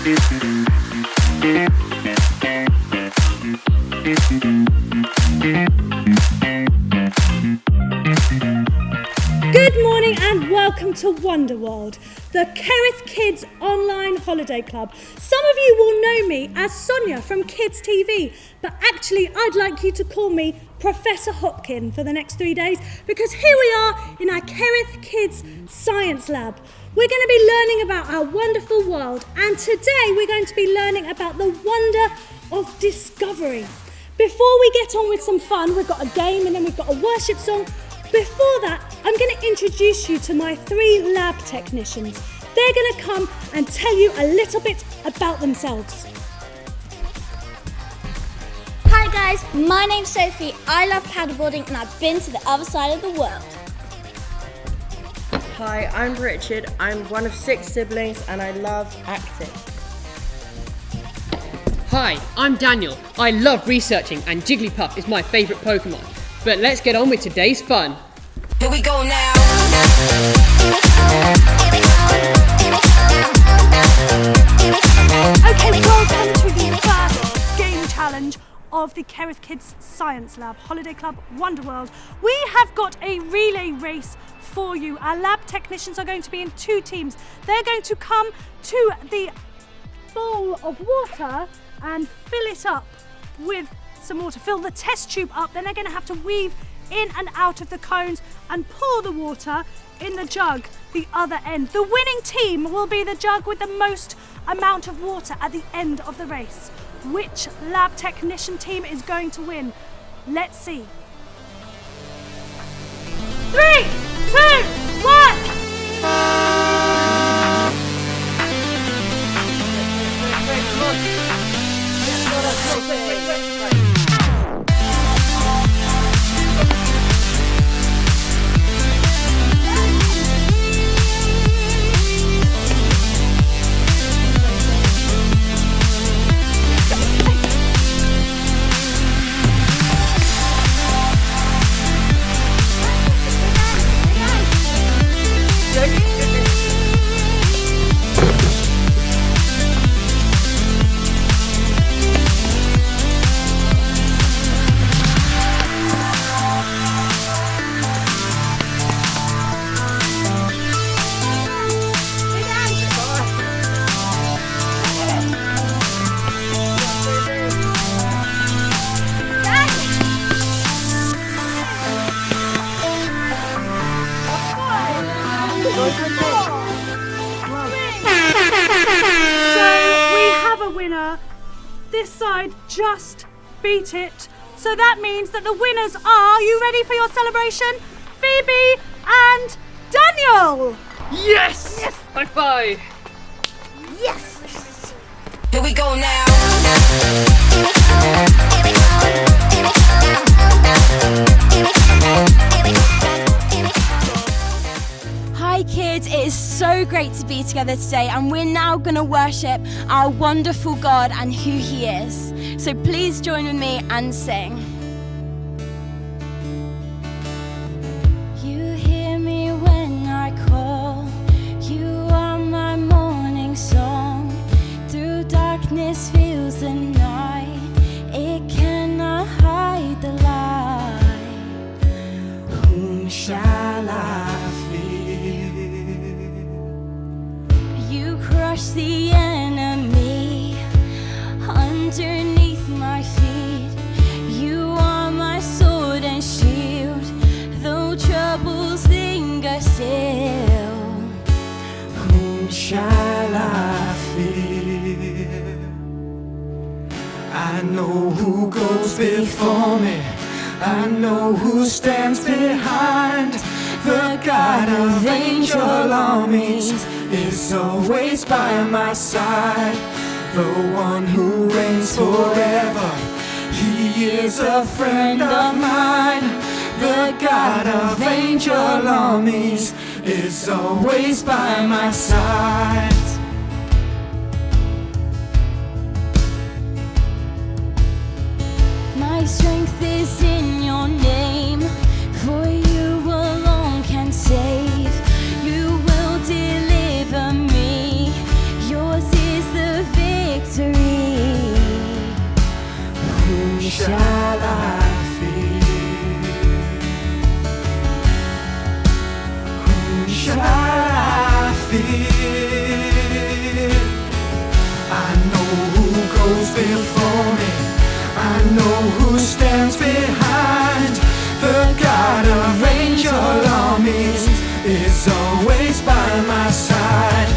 Good morning and welcome to Wonderworld, the Kerith Kids online holiday club. Some of you will know me as Sonia from Kids TV, but actually I'd like you to call me Professor Hopkin for the next 3 days, because here we are in our Kerith Kids Science Lab. We're going to be learning about our wonderful world, and today we're going to be learning about the wonder of discovery. Before we get on with some fun, we've got a game and then we've got a worship song. Before that, I'm going to introduce you to my 3 lab technicians. They're going to come and tell you a little bit about themselves. Hi guys, my name's Sophie. I love paddleboarding and I've been to the other side of the world. Hi, I'm Richard. I'm one of 6 siblings and I love acting. Hi, I'm Daniel. I love researching and Jigglypuff is my favourite Pokemon. But let's get on with today's fun. Here we go now. Okay, welcome to the first game challenge of the Kerith Kids Science Lab, Holiday Club Wonderworld. We have got a relay race for you. Our lab technicians are going to be in 2 teams. They're going to come to the bowl of water and fill it up with some water, fill the test tube up, then they're going to have to weave in and out of the cones and pour the water in the jug, the other end. The winning team will be the jug with the most amount of water at the end of the race. Which lab technician team is going to win? Let's see. 3, 2, 1! This side just beat it. So that means that the winners are, you ready for your celebration? Phoebe and Daniel! Yes! High five! Yes! Here we go now. Hi kids, it is so great to be together today, and we're now going to worship our wonderful God and who He is. So please join with me and sing. You hear me when I call, you are my morning song. Through darkness feels the night, it cannot hide the light. Whom shall I fear? You crush the enemy underneath my feet. You are my sword and shield, though troubles linger still. Whom shall I fear? I know who goes before me, I know who stands behind. The God of angel armies is always by my side. The one who reigns forever, He is a friend of mine. The God of angel armies is always by my side. My strength is in your name, for you alone can save. You will deliver me. Yours is the victory. shall I fear? Whom shall I fear? I know who goes before me, I know who stands behind. The God of angel armies is always by my side.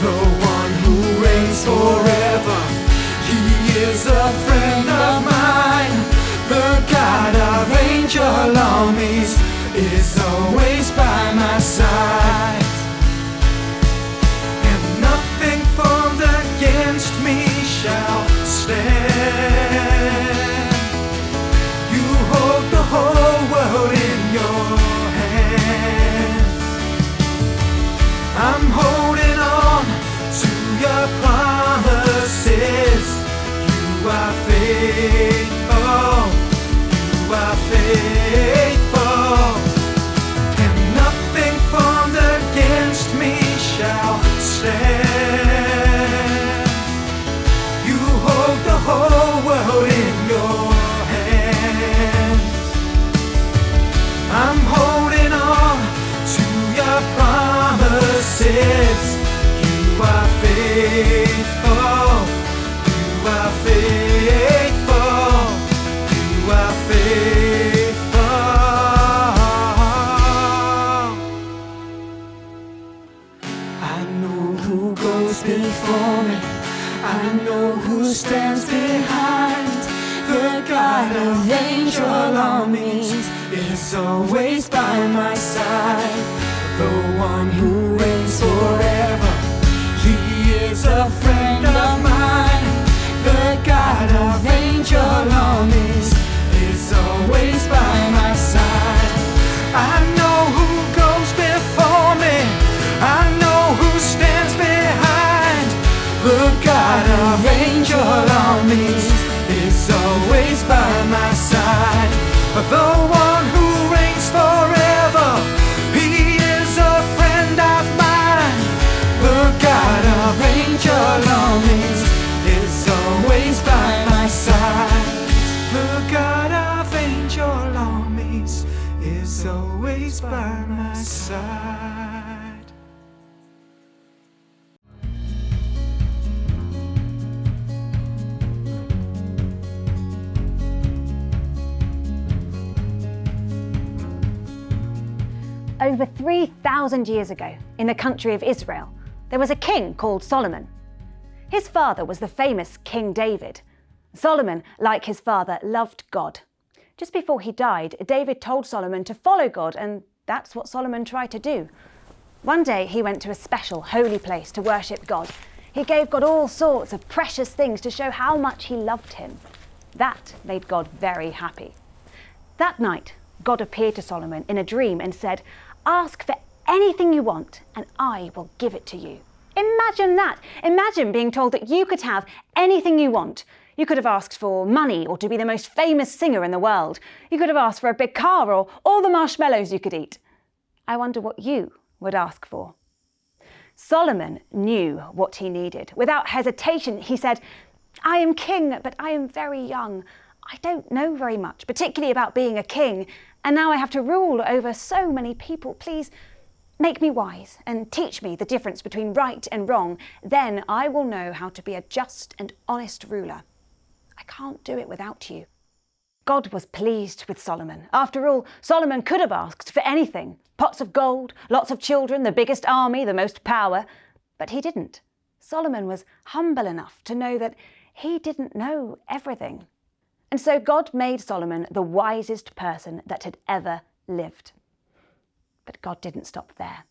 The one who reigns forever, he is a friend of mine. The God of angel armies is always by my side. And nothing formed against me shall stand. You hold the whole world in your hands. I'm holding on to your promises. You are faithful, you are faithful. And nothing formed against me shall stand. You hold the whole world in your hands. I'm holding on to your promises. You are faithful, you are faithful, you are faithful. I know who goes before me, I know who stands behind. The God of angel armies is always by my side. The one who reigns forever, he is a friend of mine. The God of angel armies is always by my side. I know who goes before me, I know who stands behind. The God of angel armies is always by my side. The one who reigns forever, he is a friend of mine. The God of angel armies is always by my side. The God of angel armies is always by my side. Over 3,000 years ago, in the country of Israel, there was a king called Solomon. His father was the famous King David. Solomon, like his father, loved God. Just before he died, David told Solomon to follow God, and that's what Solomon tried to do. One day he went to a special holy place to worship God. He gave God all sorts of precious things to show how much he loved him. That made God very happy. That night, God appeared to Solomon in a dream and said, "Ask for anything you want and I will give it to you." Imagine that. Imagine being told that you could have anything you want. You could have asked for money or to be the most famous singer in the world. You could have asked for a big car or all the marshmallows you could eat. I wonder what you would ask for. Solomon knew what he needed. Without hesitation, he said, "I am king, but I am very young. I don't know very much, particularly about being a king, and now I have to rule over so many people. Please make me wise and teach me the difference between right and wrong. Then I will know how to be a just and honest ruler. I can't do it without you." God was pleased with Solomon. After all, Solomon could have asked for anything. Pots of gold, lots of children, the biggest army, the most power. But he didn't. Solomon was humble enough to know that he didn't know everything. And so God made Solomon the wisest person that had ever lived. But God didn't stop there.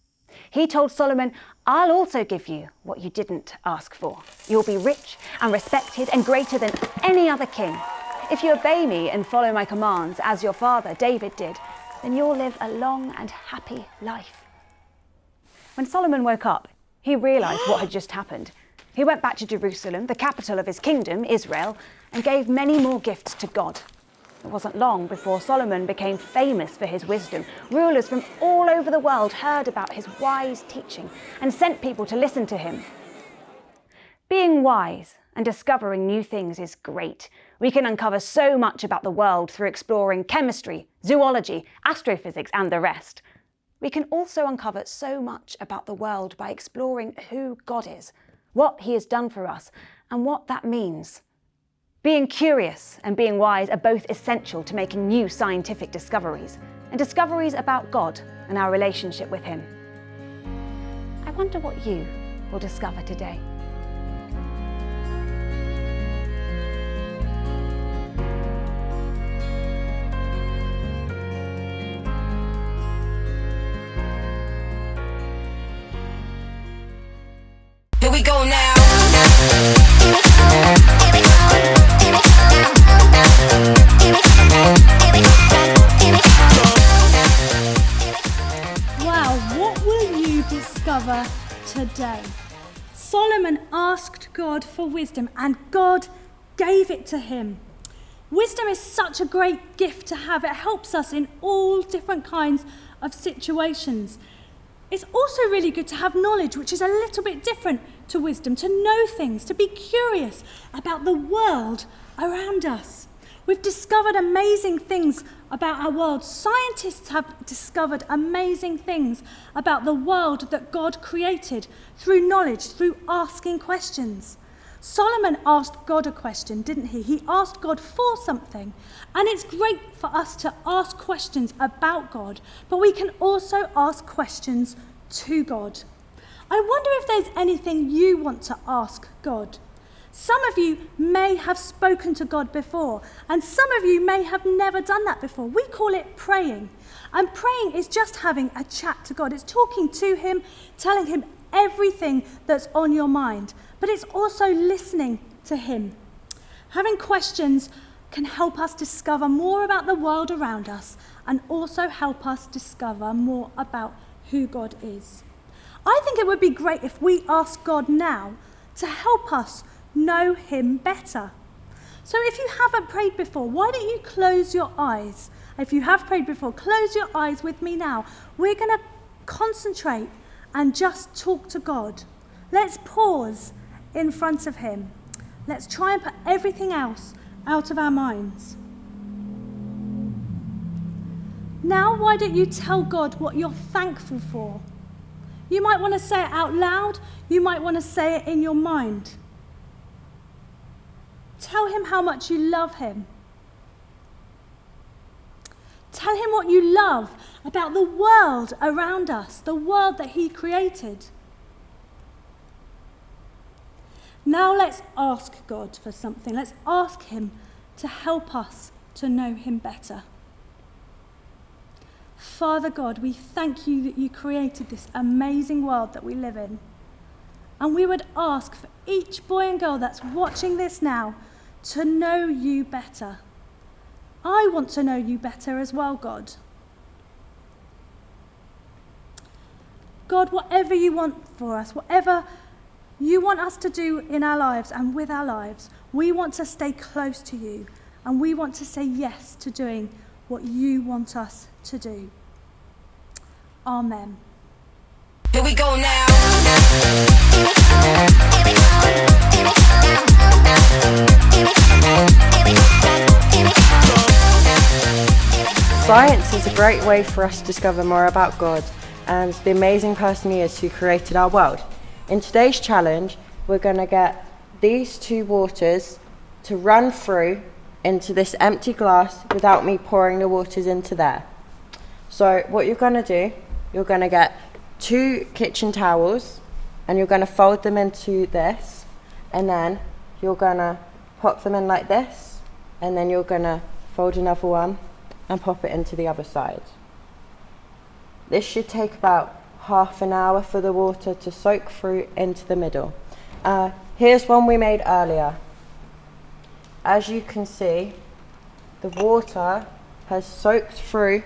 He told Solomon, "I'll also give you what you didn't ask for. You'll be rich and respected and greater than any other king. If you obey me and follow my commands as your father David did, then you'll live a long and happy life." When Solomon woke up, he realized what had just happened. He went back to Jerusalem, the capital of his kingdom, Israel, and gave many more gifts to God. It wasn't long before Solomon became famous for his wisdom. Rulers from all over the world heard about his wise teaching and sent people to listen to him. Being wise and discovering new things is great. We can uncover so much about the world through exploring chemistry, zoology, astrophysics, and the rest. We can also uncover so much about the world by exploring who God is, what He has done for us, and what that means. Being curious and being wise are both essential to making new scientific discoveries, and discoveries about God and our relationship with Him. I wonder what you will discover today. Here we go now. Wow, what will you discover today? Solomon asked God for wisdom and God gave it to him. Wisdom is such a great gift to have. It helps us in all different kinds of situations. It's also really good to have knowledge, which is a little bit different to wisdom, to know things, to be curious about the world around us. We've discovered amazing things about our world. Scientists have discovered amazing things about the world that God created through knowledge, through asking questions. Solomon asked God a question, didn't he? He asked God for something. And it's great for us to ask questions about God, but we can also ask questions to God. I wonder if there's anything you want to ask God. Some of you may have spoken to God before, and some of you may have never done that before. We call it praying. And praying is just having a chat to God. It's talking to Him, telling Him everything that's on your mind. But it's also listening to Him. Having questions can help us discover more about the world around us and also help us discover more about who God is. I think it would be great if we asked God now to help us know Him better. So if you haven't prayed before, why don't you close your eyes? If you have prayed before, close your eyes with me now. We're going to concentrate and just talk to God. Let's pause in front of Him. Let's try and put everything else out of our minds. Now, why don't you tell God what you're thankful for? You might want to say it out loud. You might want to say it in your mind. Tell Him how much you love Him. Tell Him what you love about the world around us, the world that He created. Now let's ask God for something. Let's ask Him to help us to know Him better. Father God, we thank You that You created this amazing world that we live in. And we would ask for each boy and girl that's watching this now to know You better. I want to know You better as well, God. God, whatever You want for us, whatever You want us to do in our lives and with our lives, we want to stay close to You, and we want to say yes to doing what You want us to do. Amen. Here we go now. Science is a great way for us to discover more about God and the amazing person He is who created our world. In today's challenge, we're going to get these two waters to run through into this empty glass without me pouring the waters into there. So what you're going to do, you're going to get 2 kitchen towels and you're going to fold them into this, and then you're going to pop them in like this, and then you're going to fold another one and pop it into the other side. This should take about half an hour for the water to soak through into the middle. Here's one we made earlier. As you can see, the water has soaked through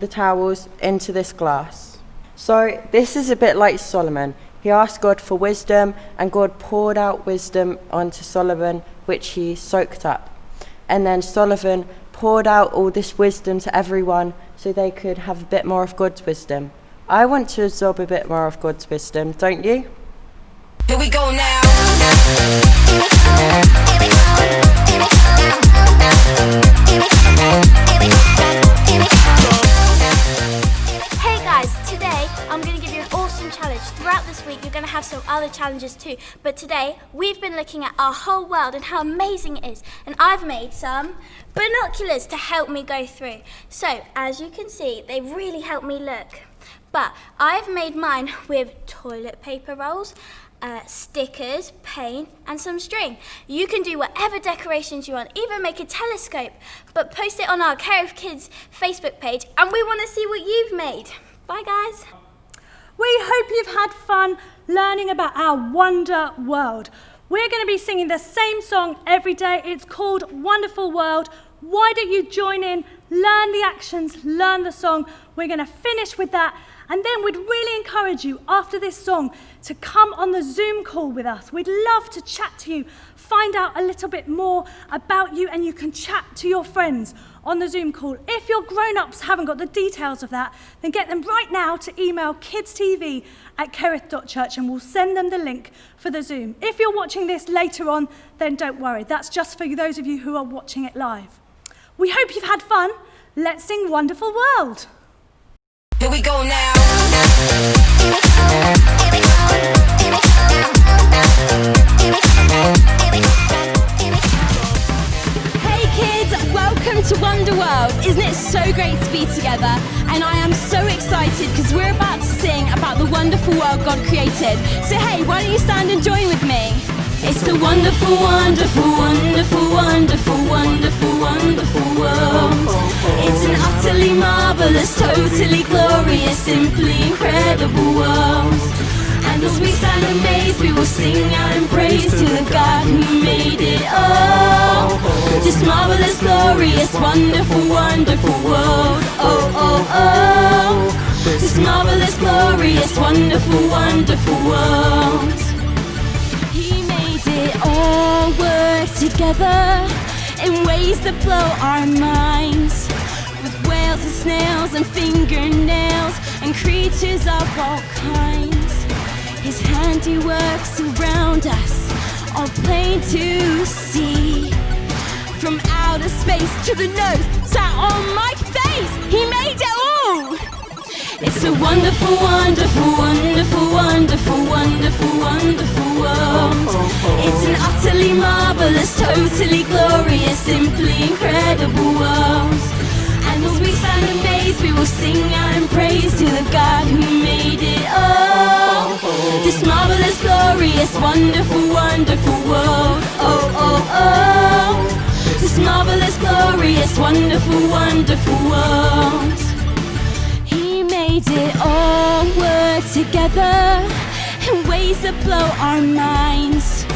the towels into this glass. So this is a bit like Solomon. He asked God for wisdom, and God poured out wisdom onto Solomon, which he soaked up. And then Solomon poured out all this wisdom to everyone so they could have a bit more of God's wisdom. I want to absorb a bit more of God's wisdom, don't you? Here we go now. challenges too, but today we've been looking at our whole world and how amazing it is, and I've made some binoculars to help me go through. So, as you can see, they really help me look. But I've made mine with toilet paper rolls, stickers, paint and some string. You can do whatever decorations you want, even make a telescope, but post it on our Kerith Kids Facebook page and we want to see what you've made. Bye guys. We hope you've had fun learning about our wonder world. We're going to be singing the same song every day. It's called Wonderful World. Why don't you join in, learn the actions, learn the song. We're going to finish with that. And then we'd really encourage you after this song to come on the Zoom call with us. We'd love to chat to you, find out a little bit more about you, and you can chat to your friends on the Zoom call. If your grown-ups haven't got the details of that, then get them right now to email kidstv@kerith.church and we'll send them the link for the Zoom. If you're watching this later on, then don't worry. That's just for those of you who are watching it live. We hope you've had fun. Let's sing Wonderful World. Here we go now. Hey kids, welcome to Wonder World. Isn't it so great to be together? And I am so excited because we're about to sing about the wonderful world God created. So hey, why don't you stand and join with me? It's a wonderful, wonderful, wonderful, wonderful, wonderful, wonderful world. It's an utterly marvelous, totally glorious, simply incredible world. And as we stand amazed, we will sing out in praise to the God who made it all. This marvelous, glorious, wonderful, wonderful world. Oh, oh, oh. This marvelous, glorious, wonderful, wonderful world. It all work together in ways that blow our minds, with whales and snails and fingernails and creatures of all kinds. His handiwork surround us, all plain to see. From outer space to the nose sat on my face, he made it all. It's a wonderful, wonderful, wonderful, wonderful, wonderful, wonderful world. It's an utterly marvelous, totally glorious, simply incredible world. And as we stand amazed, we will sing out in praise to the God who made it all. This marvelous, glorious, wonderful, wonderful world. Oh, oh, oh. This marvelous, glorious, wonderful, wonderful world. It all work together in ways that blow our minds,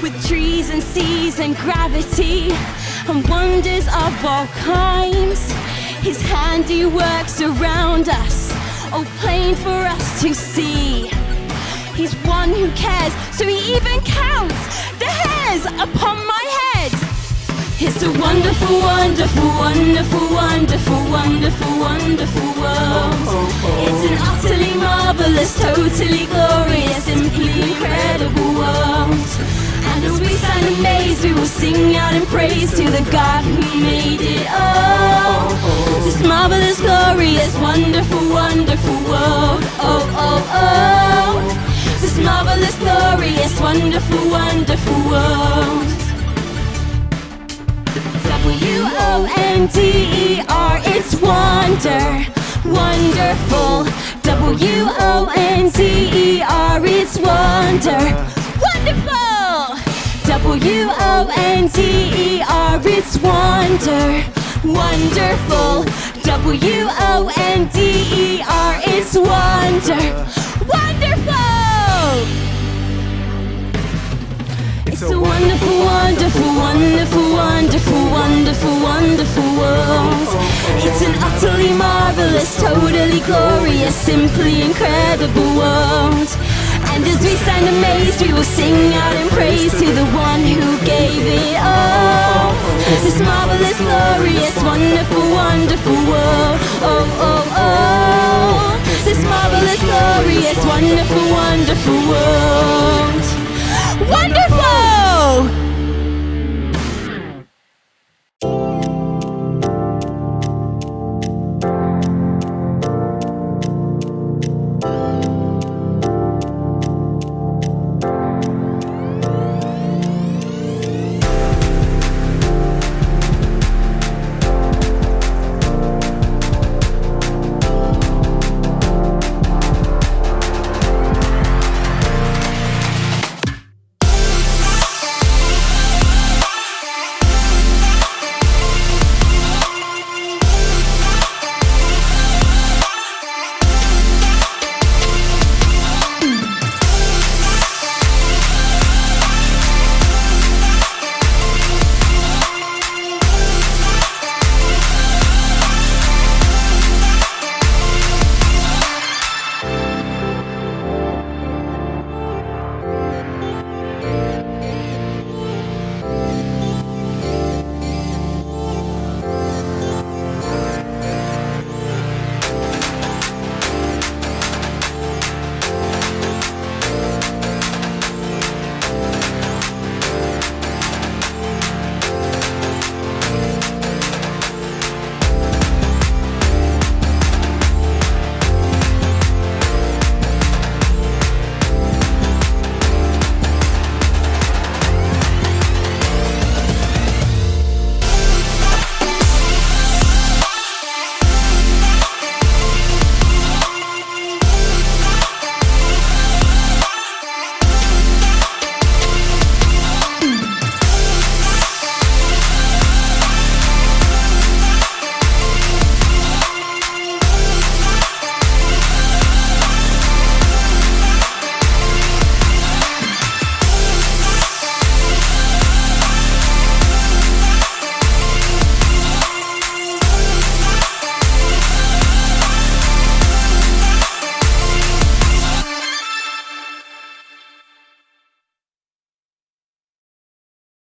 with trees and seas and gravity and wonders of all kinds. His handiwork surround us, all plain for us to see. He's one who cares, so he even counts the hairs upon my head. It's a wonderful, wonderful, wonderful, wonderful, wonderful, wonderful world. It's an utterly marvelous, totally glorious, simply incredible world. And as we stand amazed, we will sing out in praise to the God who made it all. This marvelous, glorious, wonderful, wonderful world. Oh, oh, oh. This marvelous, glorious, wonderful, wonderful world. W-O-N-D-E-R, it's wonder, wonderful. W-O-N-D-E-R, it's wonder, wonderful. W-O-N-D-E-R, it's wonder, wonderful. W-O-N-D-E-R, it's wonder, wonderful. It's a wonderful, wonderful, wonderful, wonderful, wonderful, wonderful world. It's an utterly marvelous, totally glorious, simply incredible world. And as we stand amazed, we will sing out in praise to the one who gave it all. This marvelous, glorious, wonderful, wonderful world. Oh, oh, oh. This marvelous, glorious, wonderful, wonderful world. Wonderful!